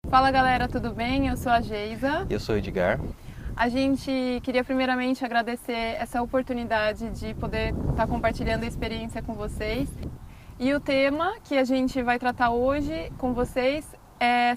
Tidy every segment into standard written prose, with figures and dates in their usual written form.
Fala galera, tudo bem? Eu sou a Geisa. Eu sou o Edgar. A gente queria primeiramente agradecer essa oportunidade de poder estar compartilhando a experiência com vocês. E o tema que a gente vai tratar hoje com vocês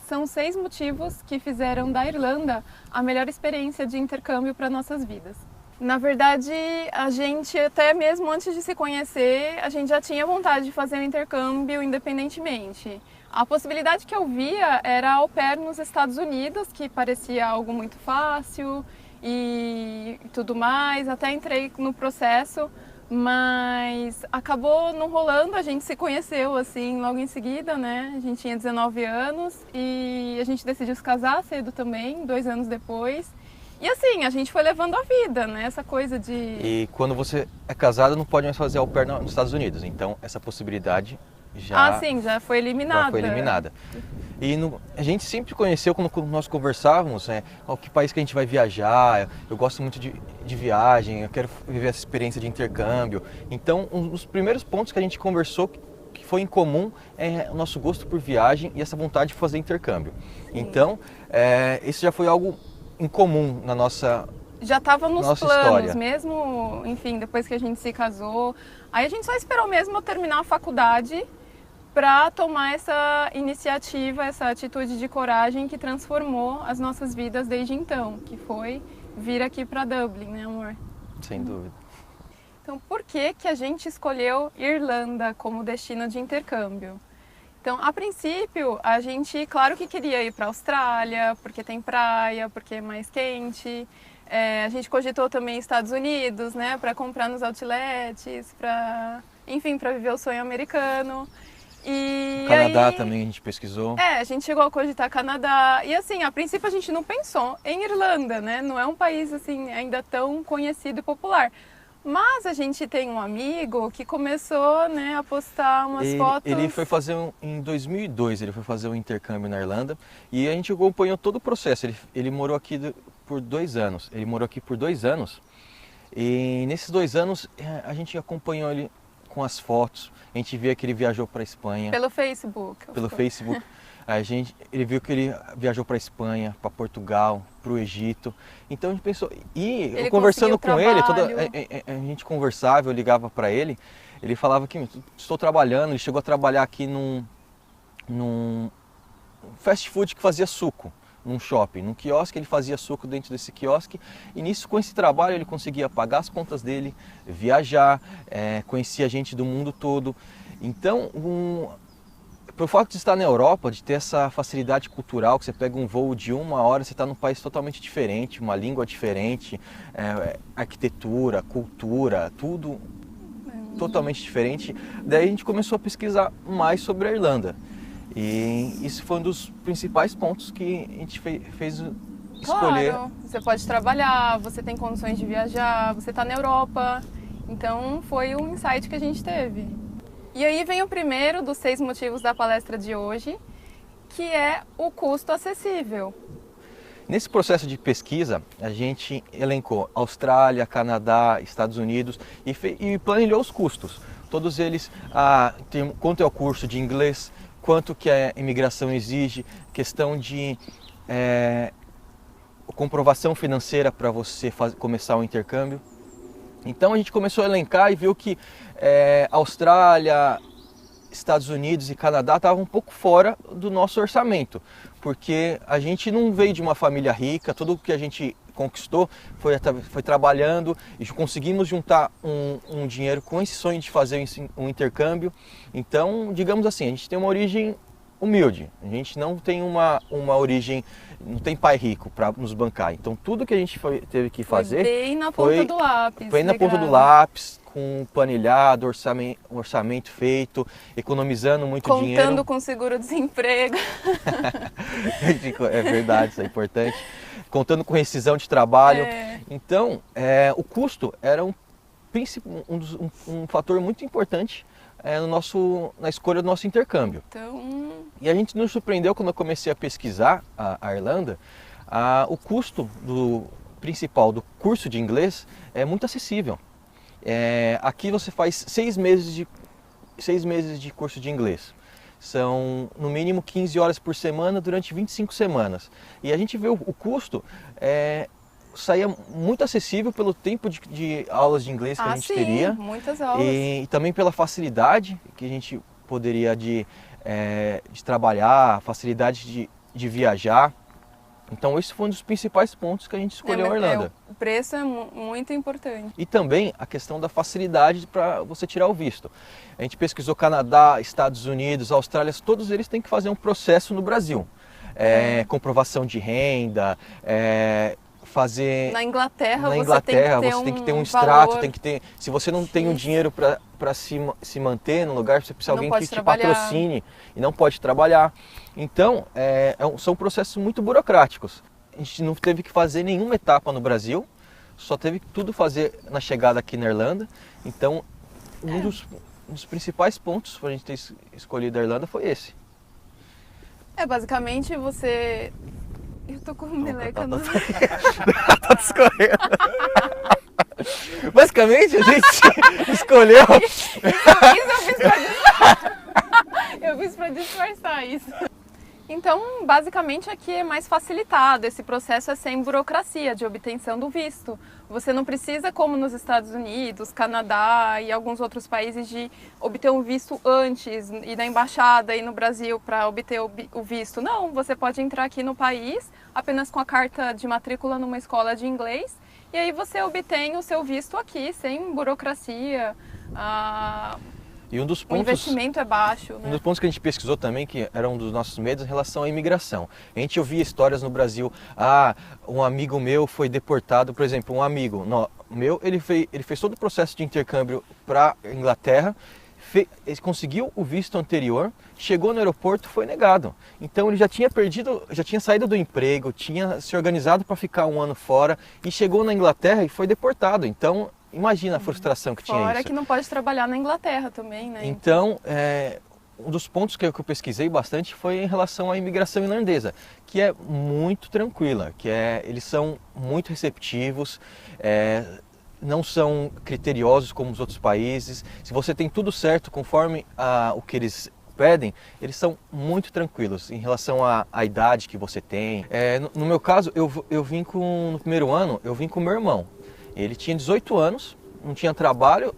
são 6 motivos que fizeram da Irlanda a melhor experiência de intercâmbio para nossas vidas. Na verdade, a gente até mesmo antes de se conhecer, a gente já tinha vontade de fazer um intercâmbio independentemente. A possibilidade que eu via era au pair nos Estados Unidos, que parecia algo muito fácil e tudo mais. Até entrei no processo, mas acabou não rolando. A gente se conheceu assim logo em seguida, né? A gente tinha 19 anos e a gente decidiu se casar cedo também, 2 anos depois. E assim, a gente foi levando a vida, né? Essa coisa de... E quando você é casado, não pode mais fazer au pair nos Estados Unidos. Então, essa possibilidade já, sim, já foi eliminada. já foi eliminada. E a gente sempre conheceu, quando nós conversávamos, que país que a gente vai viajar. Eu gosto muito de viagem, eu quero viver essa experiência de intercâmbio. Então, um dos primeiros pontos que a gente conversou, que foi em comum, é o nosso gosto por viagem e essa vontade de fazer intercâmbio. Sim. Então, isso já foi algo em comum na nossa já estava nos nossa planos, história. mesmo, enfim, depois que a gente se casou. Aí a gente só esperou mesmo eu terminar a faculdade para tomar essa iniciativa, essa atitude de coragem que transformou as nossas vidas desde então, que foi vir aqui para Dublin, né, amor? Sem dúvida. Então, por que a gente escolheu Irlanda como destino de intercâmbio? Então, a princípio, a gente, claro que queria ir para a Austrália, porque tem praia, porque é mais quente. A gente cogitou também Estados Unidos, né, para comprar nos outlets, enfim, para viver o sonho americano. E Canadá aí, também a gente pesquisou. a gente chegou a cogitar Canadá. E assim, a princípio a gente não pensou em Irlanda, né? Não é um país assim ainda tão conhecido e popular. Mas a gente tem um amigo que começou, né, a postar umas fotos... Ele foi fazer, em 2002, ele foi fazer um intercâmbio na Irlanda e a gente acompanhou todo o processo. Ele morou aqui por 2 anos. Ele morou aqui por 2 anos e nesses 2 anos a gente acompanhou ele com as fotos. A gente via que ele viajou para a Espanha. Pelo Facebook. Pelo Facebook. Ele viu que ele viajou para a Espanha, para Portugal, para o Egito. Então a gente pensou, eu conversando com ele, a gente conversava, eu ligava para ele, ele falava que estou trabalhando, ele chegou a trabalhar aqui num fast food que fazia suco, num shopping, num quiosque, ele fazia suco dentro desse quiosque, e nisso, com esse trabalho, ele conseguia pagar as contas dele, viajar, conhecia gente do mundo todo. Então, pelo fato de estar na Europa, de ter essa facilidade cultural, que você pega um voo de 1 hora, você está num país totalmente diferente, uma língua diferente, arquitetura, cultura, tudo totalmente diferente. Daí a gente começou a pesquisar mais sobre a Irlanda. E isso foi um dos principais pontos que a gente fez escolher. Claro, você pode trabalhar, você tem condições de viajar, você está na Europa. Então foi um insight que a gente teve. E aí vem o primeiro dos 6 motivos da palestra de hoje, que é o custo acessível. Nesse processo de pesquisa, a gente elencou Austrália, Canadá, Estados Unidos e planilhou os custos. Todos eles, quanto é o curso de inglês, quanto que a imigração exige, questão de comprovação financeira para você começar o intercâmbio. Então a gente começou a elencar e viu que Austrália, Estados Unidos e Canadá estavam um pouco fora do nosso orçamento, porque a gente não veio de uma família rica, tudo que a gente conquistou foi trabalhando e conseguimos juntar um dinheiro com esse sonho de fazer um intercâmbio. Então, digamos assim, a gente tem uma origem humilde, a gente não tem uma origem, não tem pai rico para nos bancar. Então tudo que a gente teve que fazer foi bem na ponta do lápis. Foi na ponta do lápis, com planilhado, orçamento feito, economizando muito dinheiro. Contando com seguro-desemprego. É verdade, isso é importante. Contando com rescisão de trabalho. Então, o custo era um fator muito importante na escolha do nosso intercâmbio. E a gente nos surpreendeu quando eu comecei a pesquisar a Irlanda, o custo principal do curso de inglês é muito acessível. Aqui você faz 6 meses de curso de inglês. São no mínimo 15 horas por semana durante 25 semanas. E a gente vê o custo saía muito acessível pelo tempo de aulas de inglês que a gente teria. Muitas aulas. E também pela facilidade que a gente poderia de trabalhar, facilidade de viajar. Então esse foi um dos principais pontos que a gente escolheu a Irlanda. O preço é muito importante. E também a questão da facilidade para você tirar o visto. A gente pesquisou Canadá, Estados Unidos, Austrália, todos eles têm que fazer um processo no Brasil. Comprovação de renda, fazer... Na Inglaterra você tem que ter um extrato, tem que ter... Se você não tem o dinheiro para se manter no lugar, você precisa de alguém que te patrocine e não pode trabalhar. Então, são processos muito burocráticos. A gente não teve que fazer nenhuma etapa no Brasil, só teve que tudo fazer na chegada aqui na Irlanda. Então, um dos principais pontos para a gente ter escolhido a Irlanda foi esse. Basicamente você... Eu tô com meleca no... Tá escorrendo. Basicamente a gente escolheu... Eu fiz pra disfarçar isso. Então, basicamente aqui é mais facilitado, esse processo é sem burocracia de obtenção do visto. Você não precisa, como nos Estados Unidos, Canadá e alguns outros países, de obter um visto antes, ir na embaixada e no Brasil para obter o visto. Não, você pode entrar aqui no país apenas com a carta de matrícula numa escola de inglês e aí você obtém o seu visto aqui, sem burocracia. E o investimento é baixo, né? Um dos pontos que a gente pesquisou também, que era um dos nossos medos, em relação à imigração. A gente ouvia histórias no Brasil, um amigo meu foi deportado, por exemplo, um amigo meu, ele fez todo o processo de intercâmbio para a Inglaterra, ele conseguiu o visto anterior, chegou no aeroporto, foi negado. Então ele já tinha saído do emprego, tinha se organizado para ficar um ano fora e chegou na Inglaterra e foi deportado. Então, imagina a frustração que tinha isso. Fora que não pode trabalhar na Inglaterra também, né? Então, um dos pontos que eu pesquisei bastante foi em relação à imigração irlandesa, que é muito tranquila, eles são muito receptivos, não são criteriosos como os outros países. Se você tem tudo certo conforme o que eles pedem, eles são muito tranquilos em relação à idade que você tem. No meu caso, eu vim no primeiro ano, eu vim com meu irmão. Ele tinha 18 anos, não tinha trabalho,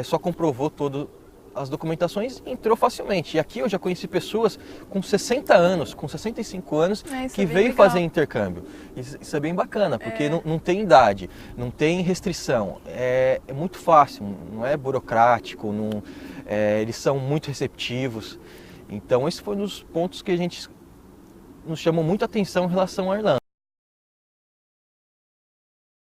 só comprovou todas as documentações e entrou facilmente. E aqui eu já conheci pessoas com 60 anos, com 65 anos, que veio fazer intercâmbio. Isso é bem bacana, porque não tem idade, não tem restrição. É muito fácil, não é burocrático, eles são muito receptivos. Então esse foi um dos pontos que nos chamou muita atenção em relação à Irlanda.